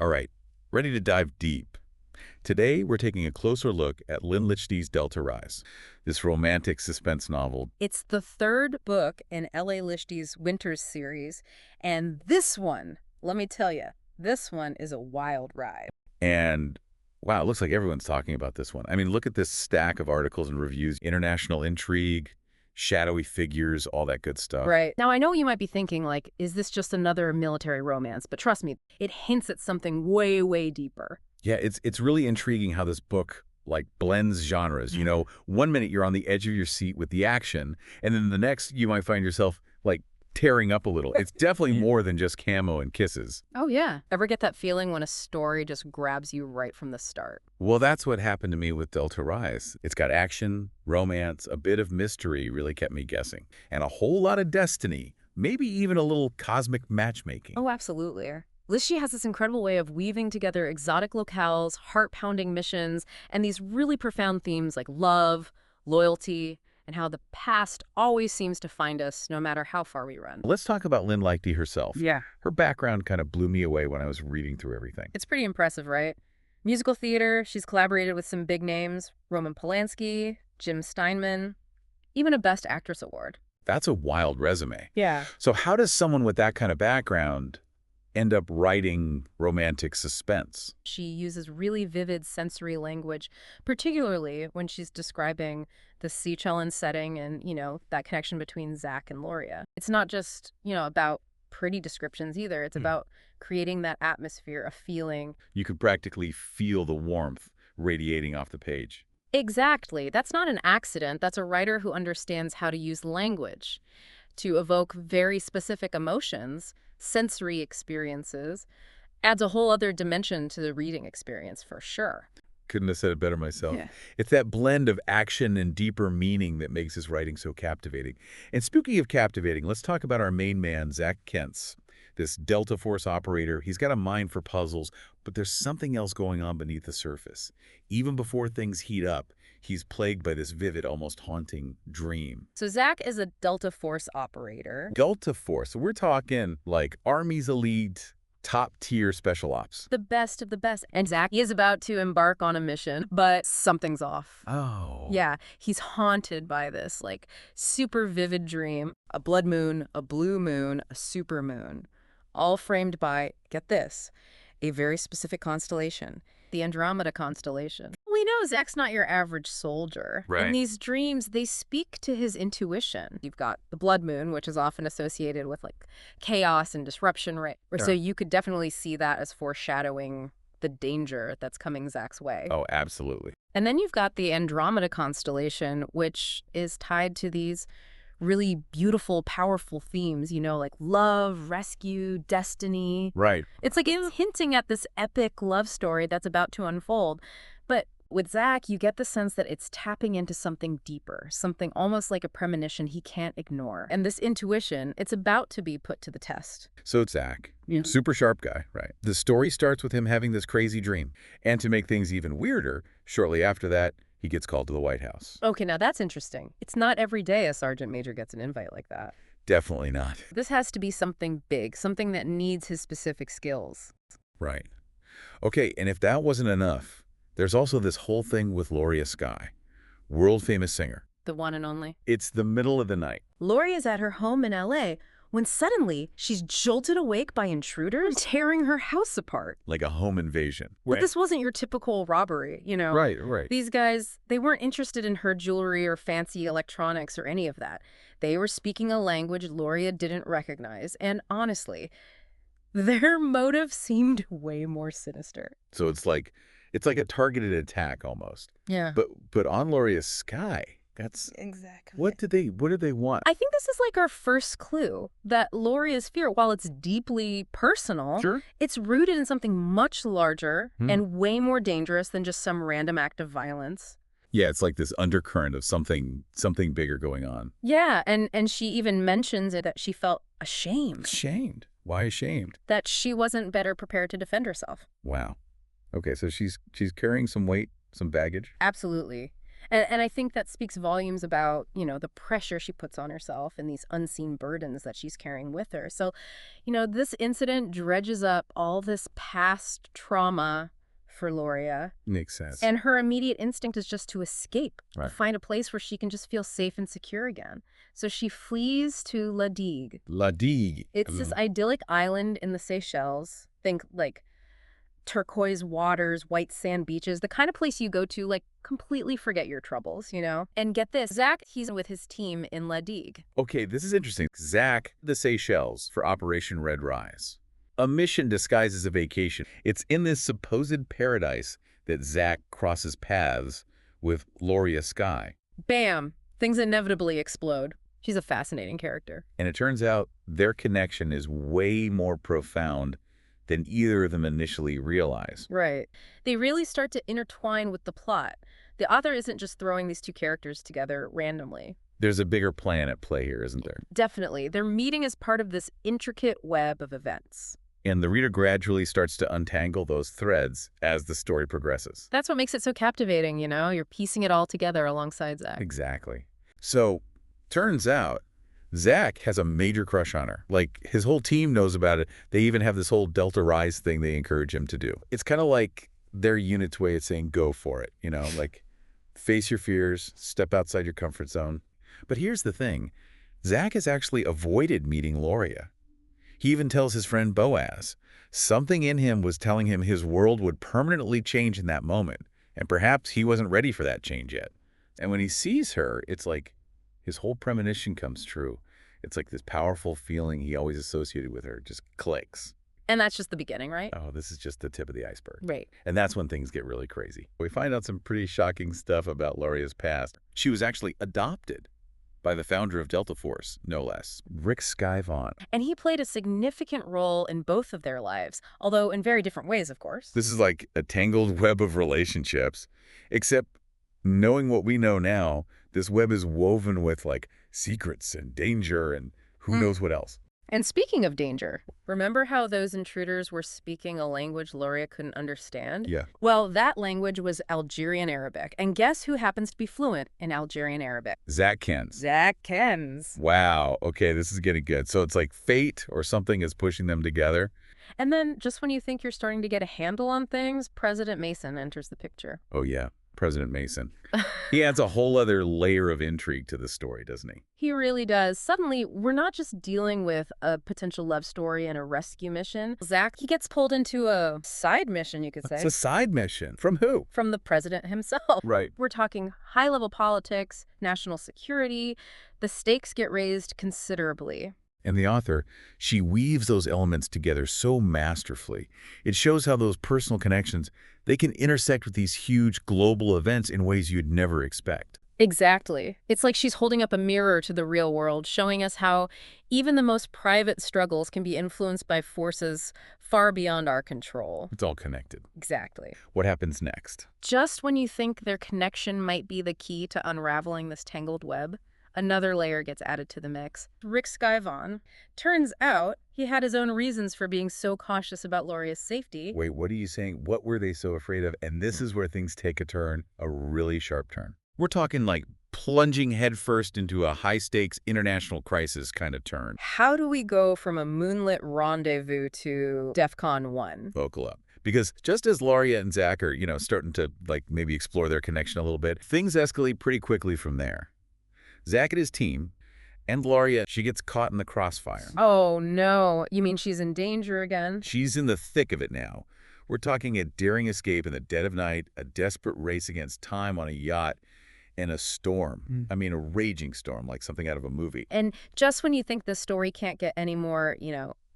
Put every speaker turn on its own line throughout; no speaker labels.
All right, ready to dive deep. Today, we're taking a closer look at Lynn Liechty's Delta Rise, this romantic suspense novel.
It's the third book in L.A. Liechty's Winters series, and this one, let me tell you, this one is a wild ride.
And wow, it looks like everyone's talking about this one. I mean, look at this stack of articles and reviews, international intrigue, shadowy figures, all that good stuff.
Right. Now, I know you might be thinking, like, is this just another military romance? But trust me, it hints at something way, way deeper.
Yeah, it's really intriguing how this book like blends genres. You know, one minute you're on the edge of your seat with the action, and then the next you might find yourself like tearing up a little. It's definitely more than just camo and kisses.
Oh, yeah. Ever get that feeling when a story just grabs you right from the start?
Well, that's what happened to me with Delta Rise. It's got action, romance, a bit of mystery really kept me guessing, and a whole lot of destiny, maybe even a little cosmic matchmaking.
Oh, absolutely. Liechty has this incredible way of weaving together exotic locales, heart-pounding missions, and these really profound themes like love, loyalty, and how the past always seems to find us no matter how far we run.
Let's talk about Lynn Liechty herself.
Yeah.
Her background kind of blew me away when I was reading through everything.
It's pretty impressive, right? Musical theater, she's collaborated with some big names, Roman Polanski, Jim Steinman, even a Best Actress award.
That's a wild resume.
Yeah.
So how does someone with that kind of background end up writing romantic suspense?
She uses really vivid sensory language, particularly when she's describing the Seychellen setting and, that connection between Zach and Loria. It's not just, about pretty descriptions either. It's about creating that atmosphere, a feeling.
You could practically feel the warmth radiating off the page.
Exactly. That's not an accident. That's a writer who understands how to use language to evoke very specific emotions, sensory experiences, adds a whole other dimension to the reading experience for sure.
Couldn't have said it better myself.
Yeah.
It's that blend of action and deeper meaning that makes his writing so captivating. And speaking of captivating, let's talk about our main man, Zach Kentz, this Delta Force operator. He's got a mind for puzzles, but there's something else going on beneath the surface. Even before things heat up, he's plagued by this vivid, almost haunting dream.
So Zach is a Delta Force operator.
Delta Force, we're talking like Army's elite, top-tier special ops.
The best of the best. And Zach is about to embark on a mission, but something's off.
Oh.
Yeah, he's haunted by this, like, super vivid dream. A blood moon, a blue moon, a super moon. All framed by, get this, a very specific constellation, the Andromeda constellation. We know Zach's not your average soldier.
Right.
In these dreams, they speak to his intuition. You've got the blood moon, which is often associated with like chaos and disruption, right?
Sure.
So you could definitely see that as foreshadowing the danger that's coming Zach's way.
Oh, absolutely.
And then you've got the Andromeda constellation, which is tied to these really beautiful, powerful themes, like love, rescue, destiny.
Right.
It's like it's hinting at this epic love story that's about to unfold. But with Zach, you get the sense that it's tapping into something deeper, something almost like a premonition he can't ignore. And this intuition, it's about to be put to the test.
So it's Zach, super sharp guy, right? The story starts with him having this crazy dream. And to make things even weirder, shortly after that, he gets called to the White House.
Okay, now that's interesting. It's not every day a sergeant major gets an invite like that.
Definitely not.
This has to be something big, something that needs his specific skills.
Right. Okay, and if that wasn't enough, there's also this whole thing with Loria Skye, world-famous singer.
The one and only.
It's the middle of the night.
Loria at her home in L.A. when suddenly she's jolted awake by intruders tearing her house apart.
Like a home invasion.
But this wasn't your typical robbery,
Right, right.
These guys, they weren't interested in her jewelry or fancy electronics or any of that. They were speaking a language Loria didn't recognize, and honestly, their motive seemed way more sinister.
So it's like a targeted attack almost.
Yeah.
But on Loria Skye, that's
Exactly.
what did they want?
I think this is like our first clue that Loria's fear, while it's deeply personal,
Sure.
it's rooted in something much larger and way more dangerous than just some random act of violence.
Yeah, it's like this undercurrent of something bigger going on.
Yeah, and she even mentions it that she felt ashamed.
Ashamed. Why ashamed?
That she wasn't better prepared to defend herself.
Wow. Okay, so she's carrying some weight, some baggage.
Absolutely. And I think that speaks volumes about, the pressure she puts on herself and these unseen burdens that she's carrying with her. So, this incident dredges up all this past trauma for Loria.
Makes sense.
And her immediate instinct is just to escape, to
Right.
find a place where she can just feel safe and secure again. So she flees to La Digue.
La Digue.
It's this idyllic island in the Seychelles. Think like turquoise waters, white sand beaches, the kind of place you go to, like, completely forget your troubles. And get this, Zach, he's with his team in La Digue.
Okay, this is interesting. Zach, the Seychelles for Operation Red Rise. A mission disguised as a vacation. It's in this supposed paradise that Zach crosses paths with Loria Skye.
Bam! Things inevitably explode. She's a fascinating character.
And it turns out their connection is way more profound than either of them initially realized.
Right. They really start to intertwine with the plot. The author isn't just throwing these two characters together randomly.
There's a bigger plan at play here, isn't there?
Definitely. They're meeting as part of this intricate web of events.
And the reader gradually starts to untangle those threads as the story progresses.
That's what makes it so captivating, You're piecing it all together alongside Zach.
Exactly. So, turns out, Zach has a major crush on her. Like, his whole team knows about it. They even have this whole Delta Rise thing they encourage him to do. It's kind of like their unit's way of saying, go for it, like, face your fears, step outside your comfort zone. But here's the thing. Zach has actually avoided meeting Loria. He even tells his friend Boaz. Something in him was telling him his world would permanently change in that moment, and perhaps he wasn't ready for that change yet. And when he sees her, it's like his whole premonition comes true. It's like this powerful feeling he always associated with her just clicks.
And that's just the beginning, right?
Oh, this is just the tip of the iceberg.
Right.
And that's when things get really crazy. We find out some pretty shocking stuff about Loria's past. She was actually adopted by the founder of Delta Force, no less, Rick Skyvon.
And he played a significant role in both of their lives, although in very different ways, of course.
This is like a tangled web of relationships, except knowing what we know now, this web is woven with like secrets and danger and who knows what else.
And speaking of danger, remember how those intruders were speaking a language Loria couldn't understand?
Yeah.
Well, that language was Algerian Arabic. And guess who happens to be fluent in Algerian Arabic?
Zach Kens.
Zach Kens.
Wow. Okay, this is getting good. So it's like fate or something is pushing them together.
And then, just when you think you're starting to get a handle on things, President Mason enters the picture.
Oh, yeah. President Mason. He adds a whole other layer of intrigue to the story, doesn't he?
He really does. Suddenly, we're not just dealing with a potential love story and a rescue mission. Zach, he gets pulled into a side mission, you could say.
It's a side mission. From who?
From the president himself.
Right.
We're talking high-level politics, national security. The stakes get raised considerably.
And the author, she weaves those elements together so masterfully. It shows how those personal connections, they can intersect with these huge global events in ways you'd never expect.
Exactly. It's like she's holding up a mirror to the real world, showing us how even the most private struggles can be influenced by forces far beyond our control.
It's all connected.
Exactly.
What happens next?
Just when you think their connection might be the key to unraveling this tangled web, another layer gets added to the mix. Rick Skyvon. Turns out he had his own reasons for being so cautious about Loria's safety.
Wait, what are you saying? What were they so afraid of? And this is where things take a turn, a really sharp turn. We're talking like plunging headfirst into a high-stakes international crisis kind of turn.
How do we go from a moonlit rendezvous to DEFCON 1?
Vocal up. Because just as Loria and Zach are, starting to like maybe explore their connection a little bit, things escalate pretty quickly from there. Zach and his team, and Loria, she gets caught in the crossfire.
Oh, no. You mean she's in danger again?
She's in the thick of it now. We're talking a daring escape in the dead of night, a desperate race against time on a yacht, and a storm. I mean, a raging storm, like something out of a movie.
And just when you think the story can't get any more,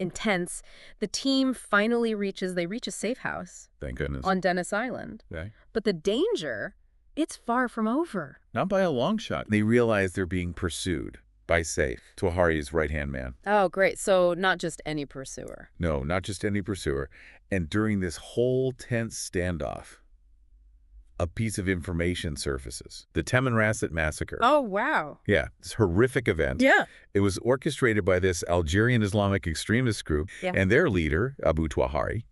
intense, the team finally reach a safe house.
Thank goodness.
On Dennis Island.
Okay.
But the danger, it's far from over.
Not by a long shot. They realize they're being pursued by Saif, Tuahari's right-hand man.
Oh, great. So not just any pursuer.
No, not just any pursuer. And during this whole tense standoff, a piece of information surfaces. The Tamanrasset massacre.
Oh, wow.
Yeah, this horrific event.
Yeah.
It was orchestrated by this Algerian Islamic extremist group and their leader, Abu Tuahari.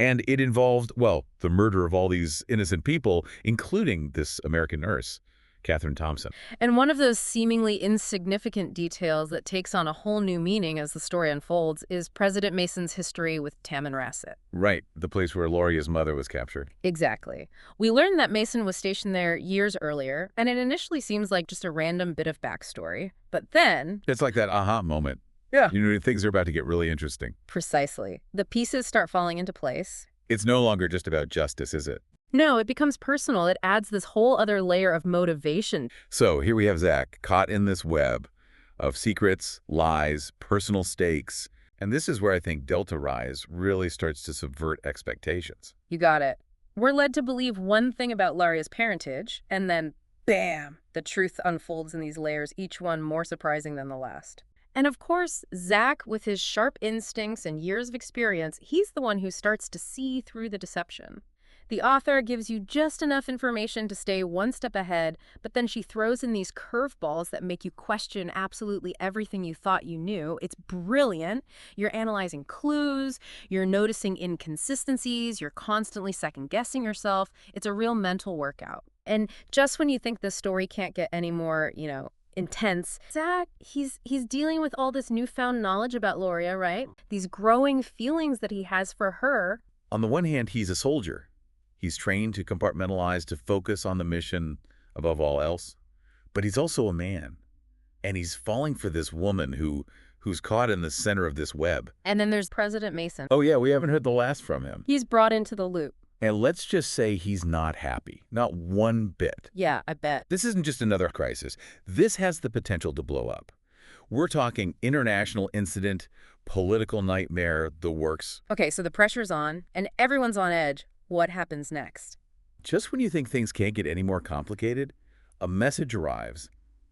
And it involved, well, the murder of all these innocent people, including this American nurse. Catherine Thompson.
And one of those seemingly insignificant details that takes on a whole new meaning as the story unfolds is President Mason's history with Tamanrasset.
Right, the place where Lauria's mother was captured.
Exactly. We learned that Mason was stationed there years earlier, and it initially seems like just a random bit of backstory. But then,
It's like that aha moment.
yeah,
You know, things are about to get really interesting.
precisely, the pieces start falling into place.
It's no longer just about justice, is it?
No, it becomes personal. It adds this whole other layer of motivation.
So here we have Zach caught in this web of secrets, lies, personal stakes. And this is where I think Delta Rise really starts to subvert expectations.
You got it. We're led to believe one thing about Laria's parentage, and then, bam, the truth unfolds in these layers, each one more surprising than the last. And of course, Zach, with his sharp instincts and years of experience, he's the one who starts to see through the deception. The author gives you just enough information to stay one step ahead, but then she throws in these curveballs that make you question absolutely everything you thought you knew. It's brilliant. You're analyzing clues, you're noticing inconsistencies, you're constantly second-guessing yourself. It's a real mental workout. And just when you think the story can't get any more, intense, Zach, he's dealing with all this newfound knowledge about Loria, right? These growing feelings that he has for her.
On the one hand, he's a soldier. He's trained to compartmentalize, to focus on the mission above all else. But he's also a man. And he's falling for this woman who's caught in the center of this web.
And then there's President Mason.
Oh, yeah, we haven't heard the last from him.
He's brought into the loop.
And let's just say he's not happy. Not one bit.
Yeah, I bet.
This isn't just another crisis. This has the potential to blow up. We're talking international incident, political nightmare, the works.
Okay, so the pressure's on, and everyone's on edge. What happens next?
Just when you think things can't get any more complicated, a message arrives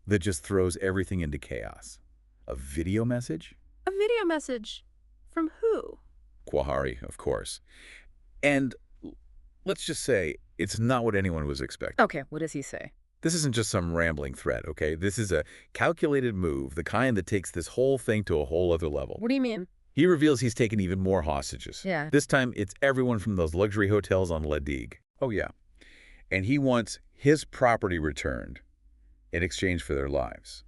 that just throws everything into chaos. A video message?
A video message. From who?
Quahari, of course. And let's just say it's not what anyone was expecting.
Okay, what does he say?
This isn't just some rambling threat, okay? This is a calculated move, the kind that takes this whole thing to a whole other level.
What do you mean?
He reveals he's taken even more hostages.
Yeah.
This time, it's everyone from those luxury hotels on Liechty. Oh, yeah. And he wants his property returned in exchange for their lives.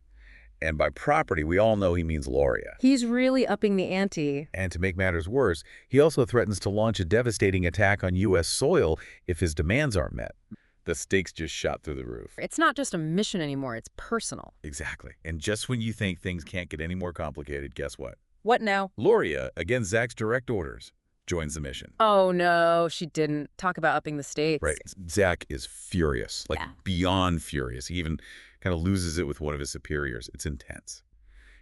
And by property, we all know he means Loria.
He's really upping the ante.
And to make matters worse, he also threatens to launch a devastating attack on U.S. soil if his demands aren't met. The stakes just shot through the roof.
It's not just a mission anymore, it's personal.
Exactly. And just when you think things can't get any more complicated, guess what?
What now?
Loria, against Zach's direct orders, joins the mission.
Oh no, she didn't. Talk about upping the stakes.
Right. Zach is furious, like
Yeah.
beyond furious. He even kind of loses it with one of his superiors. It's intense.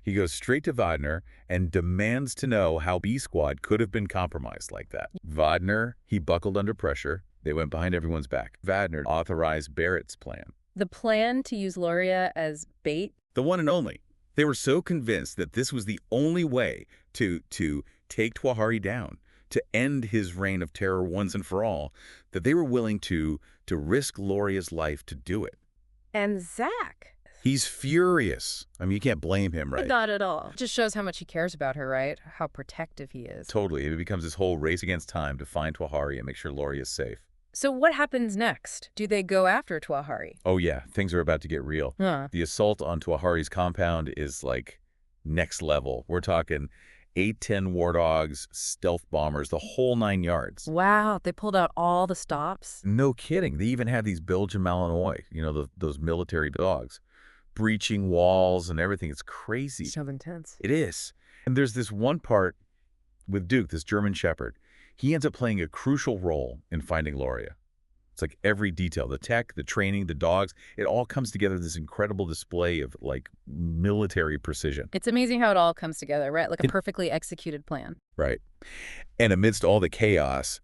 He goes straight to Wagner and demands to know how B Squad could have been compromised like that. Wagner, he buckled under pressure. They went behind everyone's back. Wagner authorized Barrett's plan.
The plan to use Loria as bait?
The one and only. They were so convinced that this was the only way to take Quahari down, to end his reign of terror once and for all, that they were willing to risk Loria's life to do it.
And Zach?
He's furious. I mean, you can't blame him, right?
Not at all. Just shows how much he cares about her, right? How protective he is.
Totally. It becomes this whole race against time to find Quahari and make sure Loria is safe.
So what happens next? Do they go after Quahari?
Oh, yeah. Things are about to get real.
Huh.
The assault on Quahari's compound is like next level. We're talking 8-10 war dogs, stealth bombers, the whole 9 yards.
Wow, they pulled out all the stops?
No kidding. They even had these Belgian Malinois, those military dogs, breaching walls and everything. It's crazy.
Sounds intense.
It is. And there's this one part with Duke, this German Shepherd. He ends up playing a crucial role in finding Loria. It's like every detail, the tech, the training, the dogs, it all comes together in this incredible display of like military precision.
It's amazing how it all comes together, right? Like a perfectly executed plan.
Right. And amidst all the chaos,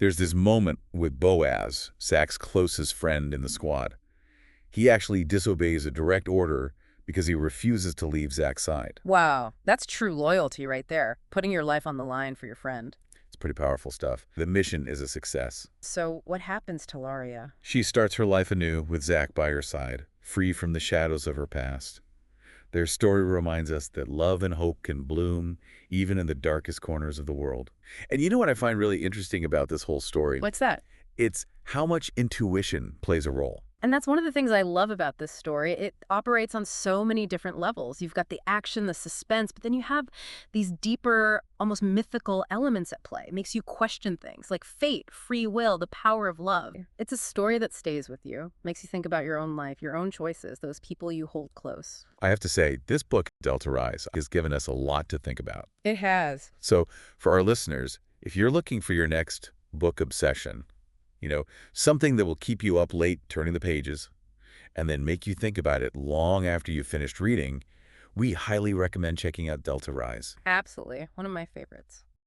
there's this moment with Boaz, Zach's closest friend in the squad. He actually disobeys a direct order because he refuses to leave Zach's side.
Wow, that's true loyalty right there. Putting your life on the line for your friend.
It's pretty powerful stuff. The mission is a success.
So what happens to Loria?
She starts her life anew with Zach by her side, free from the shadows of her past. Their story reminds us that love and hope can bloom even in the darkest corners of the world. And you know what I find really interesting about this whole story?
What's that?
It's how much intuition plays a role.
And that's one of the things I love about this story. It operates on so many different levels. You've got the action, the suspense, but then you have these deeper, almost mythical elements at play. It makes you question things like fate, free will, the power of love. It's a story that stays with you, makes you think about your own life, your own choices, those people you hold close.
I have to say, this book, Delta Rise, has given us a lot to think about.
It has.
So for our listeners, if you're looking for your next book obsession, something that will keep you up late turning the pages and then make you think about it long after you've finished reading, we highly recommend checking out Delta Rise.
Absolutely. One of my favorites.